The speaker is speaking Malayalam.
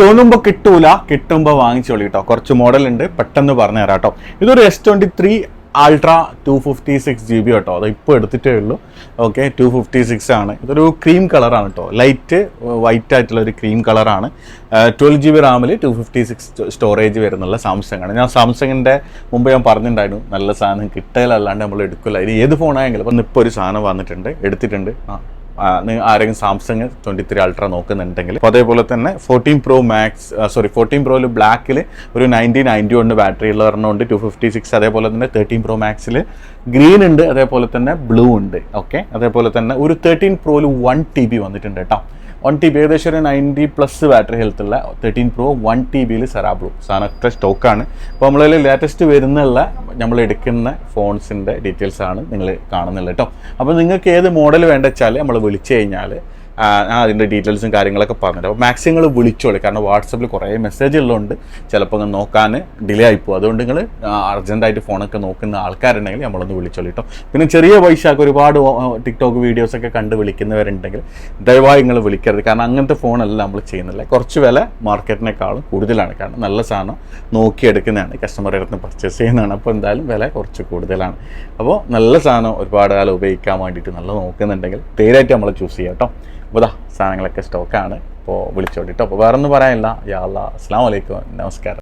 തോന്നുമ്പോൾ കിട്ടൂല, കിട്ടുമ്പോൾ വാങ്ങിച്ചോളി കേട്ടോ. കുറച്ച് മോഡൽ ഉണ്ട്, പെട്ടെന്ന് പറഞ്ഞു തരാം കേട്ടോ. ഇതൊരു S23 Ultra 256 GB കേട്ടോ. അത് ഇപ്പോൾ എടുത്തിട്ടേ ഉള്ളൂ. ഓക്കെ, 256 ആണ്. ഇതൊരു ക്രീം കളറാണ് കേട്ടോ, ലൈറ്റ് വൈറ്റ് ആയിട്ടുള്ള ഒരു ക്രീം കളറാണ്. 12 GB റാമിൽ 256 സ്റ്റോറേജ് വരുന്നുള്ള സാംസങ് ആണ്. ഞാൻ സാംസങ്ങിൻ്റെ മുമ്പ് ഞാൻ പറഞ്ഞിട്ടുണ്ടായിരുന്നു, നല്ല സാധനം കിട്ടലല്ലാണ്ട് നമ്മൾ എടുക്കില്ല. ഇത് ഏത് ഫോണായെങ്കിലും. അപ്പം ഇപ്പോൾ ഒരു സാധനം വന്നിട്ടുണ്ട്, എടുത്തിട്ടുണ്ട്. ആരെങ്കിലും സാംസങ് 23 Ultra നോക്കുന്നുണ്ടെങ്കിൽ. അപ്പോൾ അതേപോലെ തന്നെ 14 Proയിൽ ബ്ലാക്കിൽ ഒരു 9091 ബാറ്ററി ഉള്ള ഒരെണ്ണമുണ്ട്, 256. അതേപോലെ തന്നെ 13 Pro Maxൽ ഗ്രീൻ ഉണ്ട്, അതേപോലെ തന്നെ ബ്ലൂ ഉണ്ട്. ഓക്കെ, അതേപോലെ തന്നെ ഒരു 13 Proയിൽ 1 TB വന്നിട്ടുണ്ട് കേട്ടോ. 1 TB ഏകദേശം ഒരു 90+ ബാറ്ററി ഹെൽത്ത് ഉള്ള 13 Pro 1 TBയിൽ സെറാ ബ്ലൂ സാധനമൊക്കെ സ്റ്റോക്കാണ്. അപ്പോൾ നമ്മളതിൽ ലേറ്റസ്റ്റ് വരുന്നുള്ള നമ്മൾ എടുക്കുന്ന ഫോൺസിൻ്റെ ഡീറ്റെയിൽസ് ആണ് നിങ്ങൾ കാണുന്നുള്ളത് കേട്ടോ. അപ്പോൾ നിങ്ങൾക്ക് ഏത് മോഡൽ വേണ്ട വെച്ചാൽ നമ്മൾ വിളിച്ചു കഴിഞ്ഞാൽ അതിൻ്റെ ഡീറ്റെയിൽസും കാര്യങ്ങളൊക്കെ പറഞ്ഞിട്ട്. അപ്പോൾ മാക്സിമം നിങ്ങൾ വിളിച്ചോളൂ, കാരണം വാട്സപ്പിൽ കുറേ മെസ്സേജ് ഉള്ളതുകൊണ്ട് ചിലപ്പോൾ നോക്കാൻ ഡിലേ ആയിപ്പോകും. അതുകൊണ്ട് നിങ്ങൾ അർജൻറ്റായിട്ട് ഫോണൊക്കെ നോക്കുന്ന ആൾക്കാരുണ്ടെങ്കിൽ നമ്മളൊന്ന് വിളിച്ചോളൂ കേട്ടോ. പിന്നെ ചെറിയ പൈസക്ക് ഒരുപാട് ടിക്ടോക്ക് വീഡിയോസൊക്കെ കണ്ട് വിളിക്കുന്നവരുണ്ടെങ്കിൽ ദയവായി നിങ്ങൾ വിളിക്കരുത്, കാരണം അങ്ങനത്തെ ഫോണല്ല നമ്മൾ ചെയ്യുന്നില്ല. കുറച്ച് വില മാർക്കറ്റിനേക്കാളും കൂടുതലാണ്, കാരണം നല്ല സാധനം നോക്കിയെടുക്കുന്നതാണ്, കസ്റ്റമറുടെ അടുത്ത് പർച്ചേസ് ചെയ്യുന്നതാണ്. അപ്പോൾ എന്തായാലും വില കുറച്ച് കൂടുതലാണ്. അപ്പോൾ നല്ല സാധനം ഒരുപാട് കാലം ഉപയോഗിക്കാൻ വേണ്ടിയിട്ട് നല്ല നോക്കുന്നുണ്ടെങ്കിൽ ധൈര്യമായിട്ട് നമ്മൾ ചൂസ് ചെയ്യാം കേട്ടോ. അപ്പോൾ സാധനങ്ങളൊക്കെ സ്റ്റോക്കാണ്. അപ്പോൾ വിളിച്ചോട്ടിട്ടോ. അപ്പോൾ വേറെ ഒന്നും പറയാനില്ല. യാ അല്ലാ, അസ്സലാമു അലൈക്കും, നമസ്കാരം.